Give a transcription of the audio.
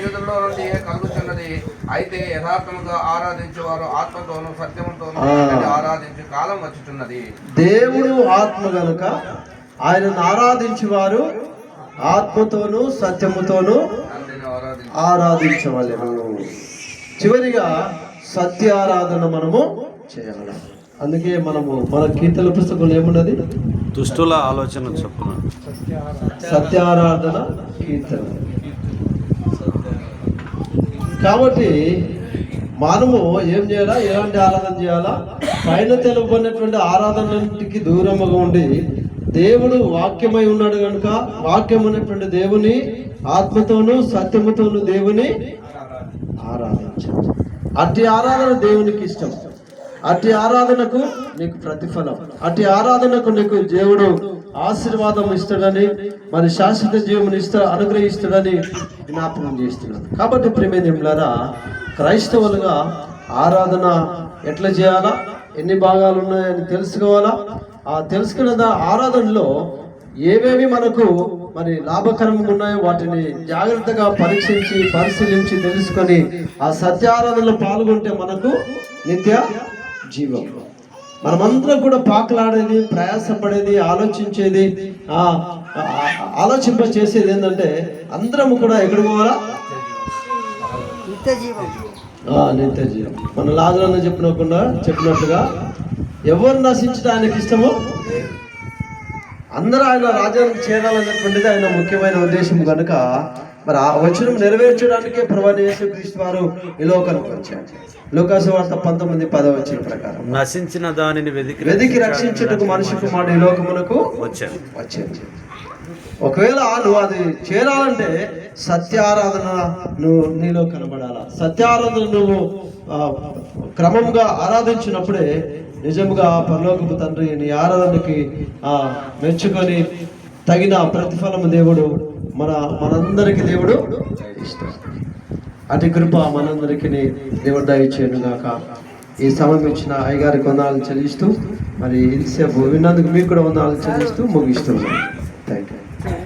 యూదుల్లో నుండి కలుగుతున్నది. అయితే యథార్థముగా ఆరాధించేవారు ఆత్మతోను సత్యముతోను ఆరాధించే కాలం వచ్చుతున్నది. దేవుడు ఆత్మ గనుక ఆయనను ఆరాధించేవారు ఆత్మతోను సత్యముతోను ఆరాధించవలెను. చివరిగా సత్య ఆరాధన మనము చేయగలం. అందుకే మనము మన కీర్తన పుస్తకంలో ఏమున్నది? దుష్టుల ఆలోచన చొప్పున సత్యారాధన కీర్తన. కాబట్టి మనము ఏం చేయాలా? ఎలాంటి ఆరాధన చేయాలా? పైన తెలుపబడినటువంటి ఆరాధనకి దూరముగా ఉండి దేవుడు వాక్యమై ఉన్నాడు కనుక వాక్యం అనేటువంటి దేవుని ఆత్మతోనూ సత్యముతోనూ దేవుని ఆరాధించాలి. అట్టి ఆరాధన దేవునికి ఇష్టం. అట్టి ఆరాధనకు నీకు ప్రతిఫలం, అట్టి ఆరాధనకు నీకు దేవుడు ఆశీర్వాదం ఇస్తాడని, మరి శాశ్వత జీవముని అనుగ్రహిస్తాడని జ్ఞాపకం చేస్తున్నాడు. కాబట్టి ప్రియమైనలారా, క్రైస్తవులుగా ఆరాధన ఎట్లా చేయాలా, ఎన్ని భాగాలు ఉన్నాయని తెలుసుకోవాలా. ఆ తెలుసుకున్న ఆరాధనలో ఏవేవి మనకు మరి లాభకరంగా ఉన్నాయో వాటిని జాగ్రత్తగా పరీక్షించి పరిశీలించి తెలుసుకొని ఆ సత్యారాధనలో పాల్గొంటే మనకు నిత్య జీవం. మనమందరం కూడా పాకలాడేది, ప్రయాసపడేది, ఆలోచించేది, ఆలోచింప చేసేది ఏంటంటే అందరము కూడా ఎక్కడికి పోవాలా? నిత్య జీవం. మన లాజరన్న చెప్పినట్టుగా ఎవరు నశించడం ఆయనకి ఇష్టమో అందరూ ఆయన రాజ్యానికి చేరాలన్నటువంటిది ఆయన ముఖ్యమైన ఉద్దేశం కనుక మరి ఆ వచనం నెరవేర్చడానికే ప్రభువైన యేసుక్రీస్తు వారు ఈ లోకానికి వచ్చారు. లూకాసు వార్త 19:10 ప్రకారం నశించిన దానిని వెదికి రక్షించుటకు మనిషి కుమారుడు ఈ లోకమునకు వచ్చాడు. ఒకవేళ నువ్వు అది చేరాలంటే సత్యారాధన నువ్వు నీలో కనబడాలా. సత్యారాధన నువ్వు క్రమంగా ఆరాధించినప్పుడే నిజంగా పరలోకపు తండ్రి నీ ఆరాధనకి మెచ్చుకొని తగిన ప్రతిఫలము దేవుడు మనందరికీ దేవుడు ఇష్టం. అతి కృప మనందరికీ దేవుడు దయచేయను గాక. ఈ సమయం ఇచ్చిన అయ్యగారికి వందనాలు చెల్లిస్తూ మరి ఇంతసేపు విన్నందుకు మీకు కూడా వందనాలు చెల్లిస్తూ ముగిస్తున్నాను.